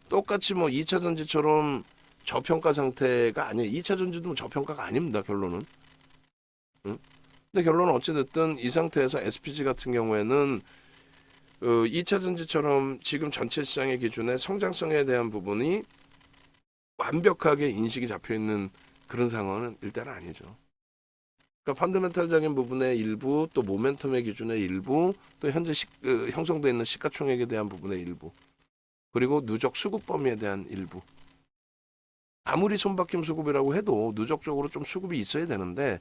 똑같이 뭐 2차 전지처럼 저평가 상태가 아니에요. 2차 전지도 뭐 저평가가 아닙니다. 결론은. 근데 결론은 어찌됐든 이 상태에서 SPG 같은 경우에는 2차 전지처럼 지금 전체 시장의 기준에 성장성에 대한 부분이 완벽하게 인식이 잡혀있는 그런 상황은 일단 아니죠. 그러니까 펀더멘탈적인 부분의 일부, 또 모멘텀의 기준의 일부, 또 현재 형성되어 있는 시가총액에 대한 부분의 일부, 그리고 누적 수급 범위에 대한 일부. 아무리 손바뀜 수급이라고 해도 누적적으로 좀 수급이 있어야 되는데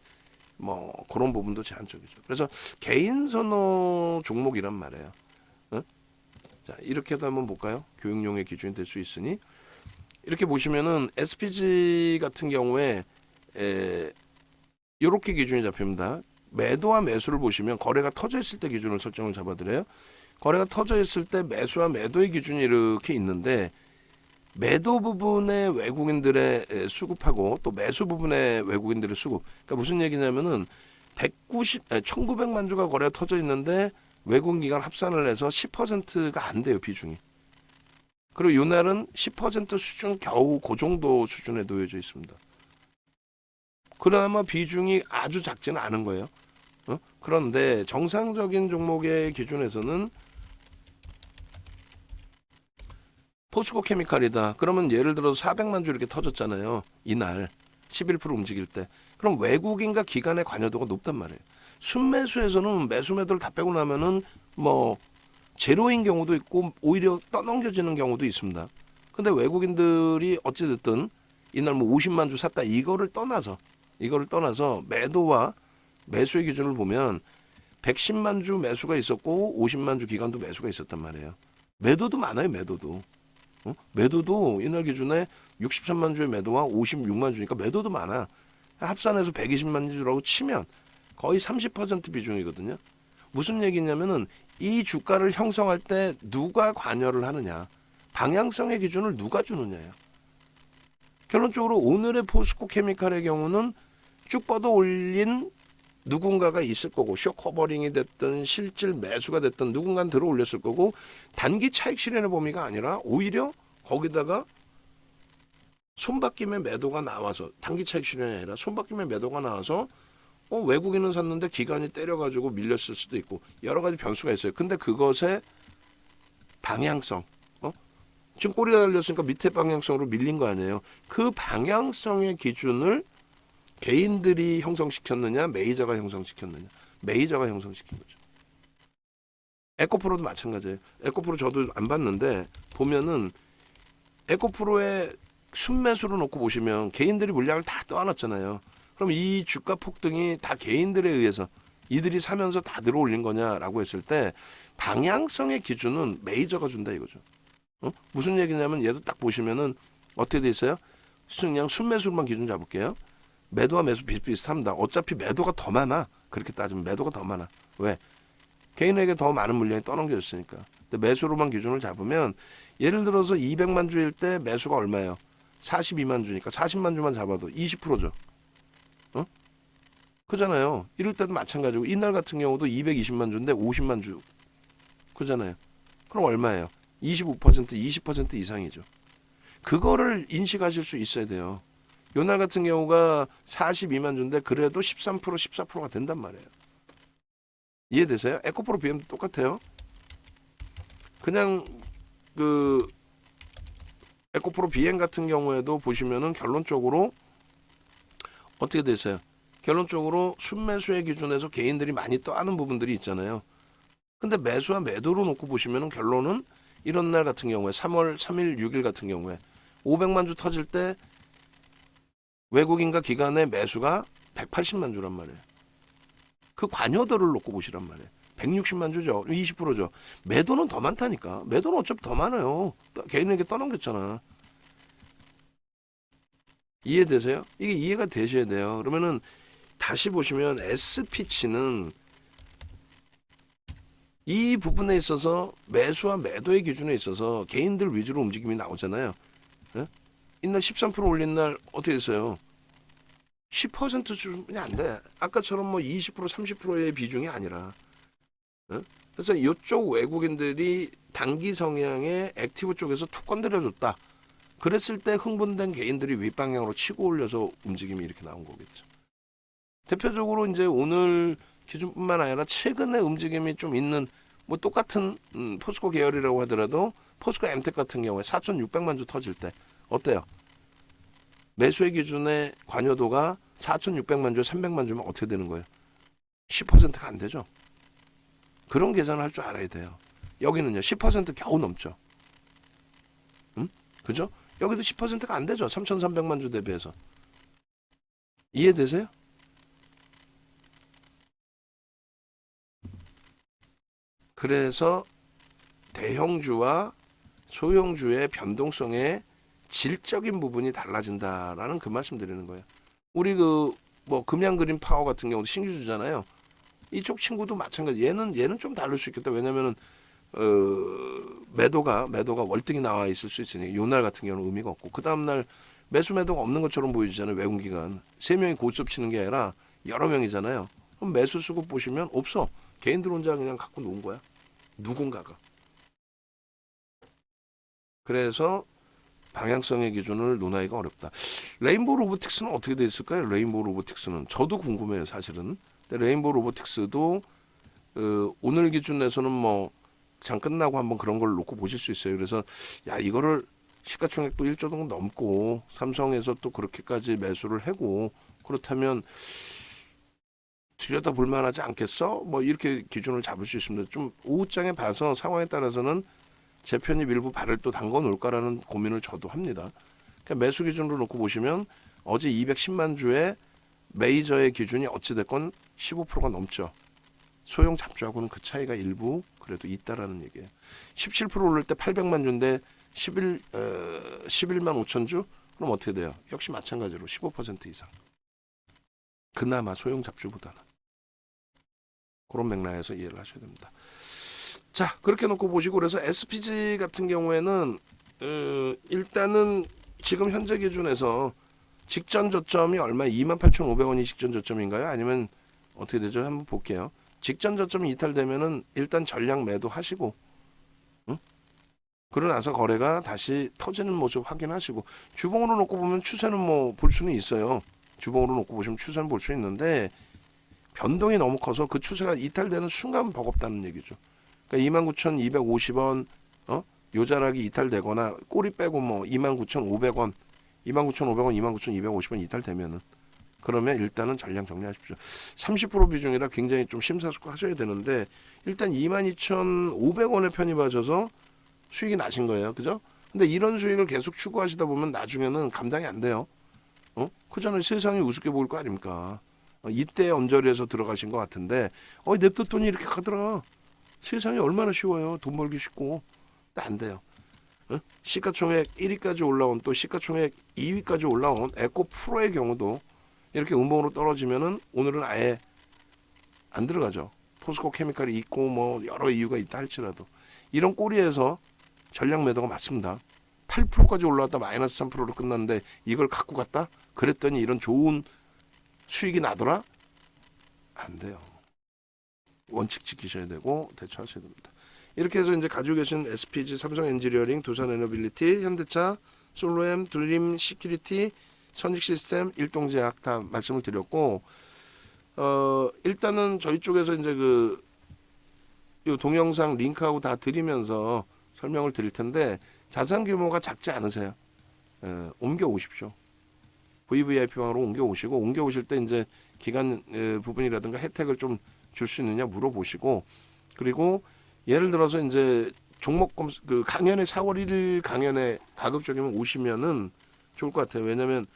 뭐 그런 부분도 제한적이죠. 그래서 개인 선호 종목이란 말이에요. 자, 이렇게도 한번 볼까요? 교육용의 기준이 될 수 있으니 이렇게 보시면은 SPG 같은 경우에 이렇게 기준이 잡힙니다. 매도와 매수를 보시면 거래가 터져 있을 때 기준을 설정을 잡아드려요. 거래가 터져 있을 때 매수와 매도의 기준이 이렇게 있는데, 매도 부분의 외국인들의 수급하고 또 매수 부분의 외국인들의 수급. 그러니까 무슨 얘기냐면은 1900만 주가 거래가 터져 있는데 외국인 기관 합산을 해서 10%가 안 돼요, 비중이. 그리고 이날은 10% 수준 겨우 그 정도 수준에 놓여져 있습니다. 그나마 비중이 아주 작지는 않은 거예요. 그런데 정상적인 종목의 기준에서는 포스코 케미칼이다. 그러면 예를 들어서 400만 주 이렇게 터졌잖아요. 이날 11% 움직일 때. 그럼 외국인과 기관의 관여도가 높단 말이에요. 순매수에서는 매수 매도를 다 빼고 나면은 뭐 제로인 경우도 있고 오히려 떠넘겨지는 경우도 있습니다. 근데 외국인들이 어찌됐든 이날 뭐 50만 주 샀다 이거를 떠나서 매도와 매수의 기준을 보면 110만 주 매수가 있었고 50만 주 기간도 매수가 있었단 말이에요. 매도도 많아요. 매도도 이날 기준에 63만 주의 매도와 56만 주니까 매도도 많아. 합산해서 120만 주라고 치면 거의 30% 비중이거든요. 무슨 얘기냐면은 이 주가를 형성할 때 누가 관여를 하느냐, 방향성의 기준을 누가 주느냐예요. 결론적으로 오늘의 포스코 케미칼의 경우는 쭉 뻗어 올린 누군가가 있을 거고, 쇼커버링이 됐든 실질 매수가 됐든 누군가는 들어 올렸을 거고, 단기 차익 실현의 범위가 아니라 오히려 거기다가 손바뀜의 매도가 나와서, 단기 차익 실현이 아니라 손바뀜의 매도가 나와서 외국인은 샀는데 기관이 때려가지고 밀렸을 수도 있고 여러 가지 변수가 있어요. 근데 그것의 방향성, 지금 꼬리가 달렸으니까 밑에 방향성으로 밀린 거 아니에요. 그 방향성의 기준을 개인들이 형성시켰느냐, 메이저가 형성시켰느냐. 메이저가 형성시킨 거죠. 에코프로도 마찬가지예요. 에코프로 저도 안 봤는데 보면은 에코프로의 순매수로 놓고 보시면 개인들이 물량을 다 떠안았잖아요. 그럼 이 주가 폭등이 다 개인들에 의해서 이들이 사면서 다 들어올린 거냐라고 했을 때 방향성의 기준은 메이저가 준다 이거죠. 무슨 얘기냐면 얘도 딱 보시면은 어떻게 돼 있어요? 그냥 순매수로만 기준 잡을게요. 매도와 매수 비슷비슷합니다. 어차피 매도가 더 많아. 그렇게 따지면 매도가 더 많아. 왜? 개인에게 더 많은 물량이 떠넘겨졌으니까. 근데 매수로만 기준을 잡으면 예를 들어서 200만 주일 때 매수가 얼마예요? 42만 주니까 40만 주만 잡아도 20%죠. 그잖아요. 이럴 때도 마찬가지고 이날 같은 경우도 220만 주인데 50만 주. 그잖아요. 그럼 얼마예요? 25%, 20% 이상이죠. 그거를 인식하실 수 있어야 돼요. 요날 같은 경우가 42만 주인데 그래도 13%, 14%가 된단 말이에요. 이해되세요? 에코프로 BM도 똑같아요. 그냥 그 에코프로 BM 같은 경우에도 보시면은 결론적으로 어떻게 되세요? 결론적으로 순매수의 기준에서 개인들이 많이 떠하는 부분들이 있잖아요. 근데 매수와 매도로 놓고 보시면은 결론은 이런 날 같은 경우에 3월 3일 6일 같은 경우에 500만 주 터질 때 외국인과 기관의 매수가 180만 주란 말이에요. 그 관여도를 놓고 보시란 말이에요. 160만 주죠. 20%죠. 매도는 더 많다니까. 매도는 어차피 더 많아요. 개인에게 떠넘겼잖아. 이해되세요? 이게 이해가 되셔야 돼요. 그러면은 다시 보시면 SP치는 이 부분에 있어서 매수와 매도의 기준에 있어서 개인들 위주로 움직임이 나오잖아요. 예? 이날 13% 올린 날 어떻게 됐어요? 10% 수준이 안 돼. 아까처럼 뭐 20% 30%의 비중이 아니라. 예? 그래서 이쪽 외국인들이 단기 성향의 액티브 쪽에서 툭 건드려줬다. 그랬을 때 흥분된 개인들이 윗방향으로 치고 올려서 움직임이 이렇게 나온 거겠죠. 대표적으로 이제 오늘 기준뿐만 아니라 최근에 움직임이 좀 있는 뭐 똑같은 포스코 계열이라고 하더라도 포스코 엠텍 같은 경우에 4,600만 주 터질 때 어때요? 매수의 기준의 관여도가 4,600만 주, 300만 주면 어떻게 되는 거예요? 10%가 안 되죠. 그런 계산을 할 줄 알아야 돼요. 여기는요 10% 겨우 넘죠. 그죠? 여기도 10%가 안 되죠. 3,300만 주 대비해서. 이해되세요? 그래서 대형주와 소형주의 변동성의 질적인 부분이 달라진다라는 그 말씀 드리는 거예요. 우리 그 뭐 금양그린 파워 같은 경우도 신규주잖아요. 이쪽 친구도 마찬가지. 얘는 좀 다를 수 있겠다. 왜냐면은 매도가 월등히 나와 있을 수 있으니 요날 같은 경우는 의미가 없고 그 다음 날 매수 매도가 없는 것처럼 보이잖아요. 외국기관 3명이 고스톱 치는 게 아니라 여러 명이잖아요. 그럼 매수 수급 보시면 없어. 개인들 혼자 그냥 갖고 놓은 거야. 누군가가. 그래서 방향성의 기준을 논하기가 어렵다. 레인보우 로보틱스는 어떻게 돼 있을까요? 레인보우 로보틱스는 저도 궁금해요, 사실은. 근데 레인보우 로보틱스도 오늘 기준에서는 뭐 장 끝나고 한번 그런 걸 놓고 보실 수 있어요. 그래서 야 이거를 시가총액도 1조 정도 넘고 삼성에서 또 그렇게까지 매수를 하고 그렇다면 들여다 볼 만하지 않겠어? 뭐 이렇게 기준을 잡을 수 있습니다. 좀 오후장에 봐서 상황에 따라서는 제 편입 일부 발을 또 담궈 놓을까라는 고민을 저도 합니다. 그러니까 매수 기준으로 놓고 보시면 어제 210만 주의 메이저의 기준이 어찌됐건 15%가 넘죠. 소형 잡주하고는 그 차이가 일부 그래도 있다라는 얘기예요. 17% 오를 때 800만 주인데 11만 5천 주? 그럼 어떻게 돼요? 역시 마찬가지로 15% 이상. 그나마 소형 잡주보다는. 그런 맥락에서 이해를 하셔야 됩니다. 자, 그렇게 놓고 보시고 그래서 SPG 같은 경우에는 일단은 지금 현재 기준에서 직전 저점이 얼마? 28,500원이 직전 저점인가요? 아니면 어떻게 되죠? 한번 볼게요. 직전 저점이 이탈되면은 일단 전량 매도하시고, 그러고 나서 거래가 다시 터지는 모습 확인하시고 주봉으로 놓고 보면 추세는 뭐 볼 수는 있어요. 주봉으로 놓고 보시면 추세는 볼 수 있는데 변동이 너무 커서 그 추세가 이탈되는 순간 버겁다는 얘기죠. 그러니까 29,250원, 요자락이 이탈되거나 꼬리 빼고 뭐 29,500원, 29,500원, 29,250원 이탈되면은 그러면 일단은 전량 정리하십시오. 30% 비중이라 굉장히 좀 심사숙고하셔야 되는데 일단 22,500원에 편입하셔서 수익이 나신 거예요. 그죠? 근데 이런 수익을 계속 추구하시다 보면 나중에는 감당이 안 돼요. 그전에 세상이 우습게 보일 거 아닙니까? 이때 언저리에서 들어가신 것 같은데 냅뒀더니 이렇게 가더라. 세상이 얼마나 쉬워요. 돈 벌기 쉽고. 근데 안 돼요. 시가총액 1위까지 올라온 또 시가총액 2위까지 올라온 에코 프로의 경우도 이렇게 음봉으로 떨어지면은 오늘은 아예 안 들어가죠. 포스코 케미칼이 있고 뭐 여러 이유가 있다 할지라도 이런 꼬리에서 전략 매도가 맞습니다. 8%까지 올라왔다 마이너스 3%로 끝났는데 이걸 갖고 갔다? 그랬더니 이런 좋은 수익이 나더라? 안 돼요. 원칙 지키셔야 되고 대처하셔야 됩니다. 이렇게 해서 이제 가지고 계신 SPG, 삼성 엔지니어링, 두산 에너빌리티, 현대차, 솔로엠, 드림 시큐리티, 선익 시스템, 일동제약 다 말씀을 드렸고 일단은 저희 쪽에서 이제 요 동영상 링크하고 다 드리면서 설명을 드릴 텐데 자산 규모가 작지 않으세요. 옮겨 오십시오. VVIP방으로 옮겨 오시고 옮겨 오실 때 이제 기간 부분이라든가 혜택을 좀 줄 수 있느냐 물어보시고 그리고 예를 들어서 이제 종목 강연에 4월 1일 강연에 가급적이면 오시면은 좋을 것 같아요. 왜냐하면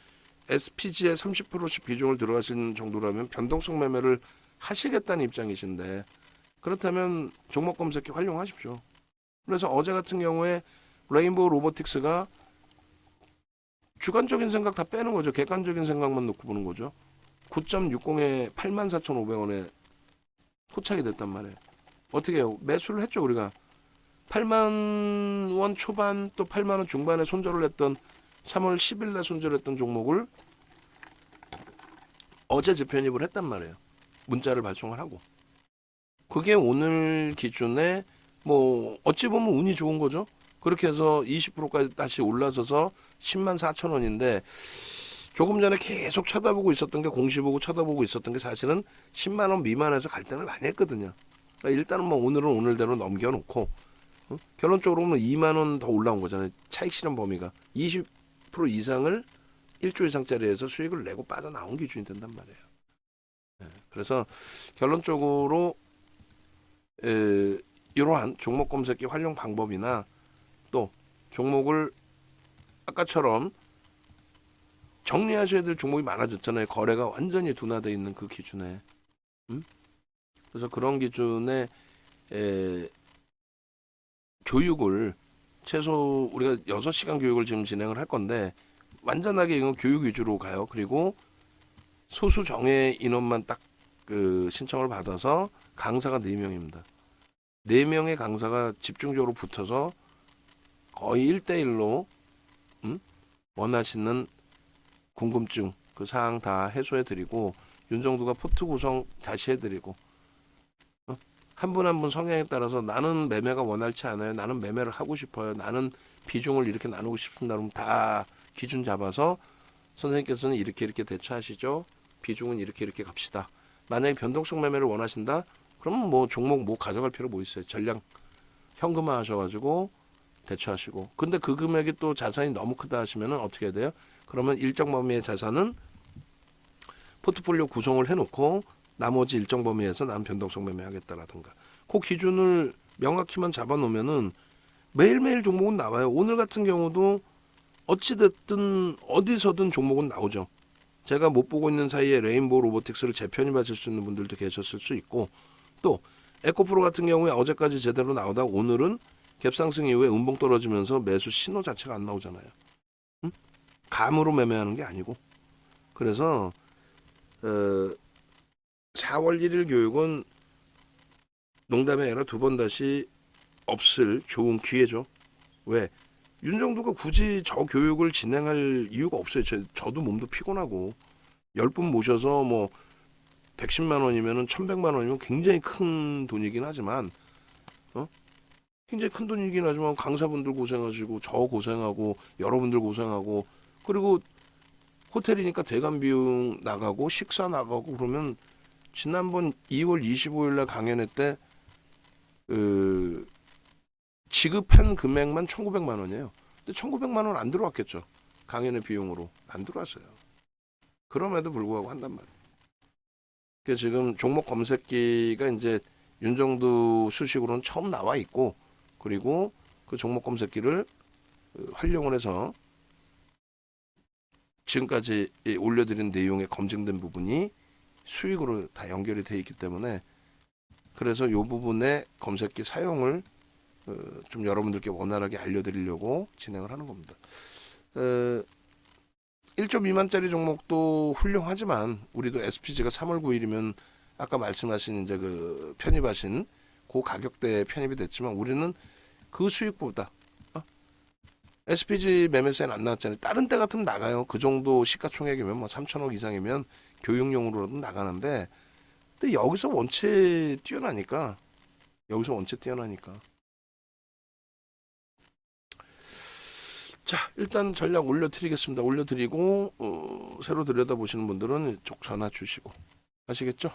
SPG에 30%씩 비중을 들어가신 정도라면 변동성 매매를 하시겠다는 입장이신데 그렇다면 종목 검색기 활용하십시오. 그래서 어제 같은 경우에 레인보우 로보틱스가 주관적인 생각 다 빼는 거죠. 객관적인 생각만 놓고 보는 거죠. 9.60에 84,500원에 포착이 됐단 말이에요. 어떻게 해요? 매수를 했죠. 우리가 8만 원 초반 또 8만 원 중반에 손절을 했던 3월 10일 날 손절했던 종목을 어제 재편입을 했단 말이에요. 문자를 발송을 하고. 그게 오늘 기준에 뭐 어찌 보면 운이 좋은 거죠. 그렇게 해서 20%까지 다시 올라서서 10만 4천 원인데 조금 전에 계속 쳐다보고 있었던 게 공시 보고 쳐다보고 있었던 게 사실은 10만 원 미만에서 갈등을 많이 했거든요. 그러니까 일단은 뭐 오늘은 오늘대로 넘겨놓고 결론적으로는 2만 원 더 올라온 거잖아요. 차익 실현 범위가 20% 이상을 1조 이상짜리에서 수익을 내고 빠져나온 기준이 된단 말이에요. 그래서 결론적으로 이러한 종목 검색기 활용 방법이나 또 종목을 아까처럼 정리하셔야 될 종목이 많아졌잖아요. 거래가 완전히 둔화되어 있는 그 기준에. 그래서 그런 기준에 교육을 최소 우리가 6시간 교육을 지금 진행을 할 건데 완전하게 이건 교육 위주로 가요. 그리고 소수 정예 인원만 딱 신청을 받아서 강사가 4명입니다. 4명의 강사가 집중적으로 붙어서 거의 1대1로 원하시는 궁금증 그 사항 다 해소해 드리고 윤정두가 포트 구성 다시 해드리고 한 분 한 분 성향에 따라서 나는 매매가 원활치 않아요. 나는 매매를 하고 싶어요. 나는 비중을 이렇게 나누고 싶습니다. 그럼 다 기준 잡아서 선생님께서는 이렇게 대처하시죠. 비중은 이렇게 갑시다. 만약에 변동성 매매를 원하신다. 그럼 뭐 종목 뭐 가져갈 필요 뭐 있어요. 전량 현금화 하셔가지고 대처하시고. 근데 그 금액이 또 자산이 너무 크다 하시면은 어떻게 해야 돼요? 그러면 일정 범위의 자산은 포트폴리오 구성을 해놓고 나머지 일정 범위에서 난 변동성 매매하겠다라든가 그 기준을 명확히만 잡아놓으면은 매일매일 종목은 나와요. 오늘 같은 경우도 어찌됐든 어디서든 종목은 나오죠. 제가 못 보고 있는 사이에 레인보우 로보틱스를 재편입하실 수 있는 분들도 계셨을 수 있고 또 에코프로 같은 경우에 어제까지 제대로 나오다 오늘은 갭상승 이후에 음봉 떨어지면서 매수 신호 자체가 안 나오잖아요. 감으로 매매하는 게 아니고 그래서 4월 1일 교육은 농담이 아니라 두 번 다시 없을 좋은 기회죠. 왜? 윤정도가 굳이 저 교육을 진행할 이유가 없어요. 저도 몸도 피곤하고 10분 모셔서 뭐 110만 원이면은 1100만 원이면 굉장히 큰 돈이긴 하지만 굉장히 큰 돈이긴 하지만 강사분들 고생하시고 저 고생하고 여러분들 고생하고 그리고 호텔이니까 대관 비용 나가고 식사 나가고 그러면 지난번 2월 25일 날 강연회 때 지급한 금액만 1,900만 원이에요. 근데 1,900만 원 안 들어왔겠죠. 강연의 비용으로 안 들어왔어요. 그럼에도 불구하고 한단 말이에요. 그 지금 종목 검색기가 이제 윤정두 수식으로는 처음 나와 있고, 그리고 그 종목 검색기를 활용을 해서 지금까지 올려드린 내용에 검증된 부분이 수익으로 다 연결이 돼 있기 때문에, 그래서 이 부분의 검색기 사용을 좀 여러분들께 원활하게 알려드리려고 진행을 하는 겁니다. 1.2만짜리 종목도 훌륭하지만 우리도 SPG가 3월 9일이면 아까 말씀하신 이제 그 편입하신 그 가격대에 편입이 됐지만 우리는 그 수익보다 SPG 매매세는 안 나왔잖아요. 다른 때 같으면 나가요. 그 정도 시가총액이면 뭐 3천억 이상이면 교육용으로도 나가는데, 근데 여기서 원체 뛰어나니까 자, 일단 전략 올려드리겠습니다. 올려드리고 새로 들여다보시는 분들은 쪽 전화 주시고, 아시겠죠?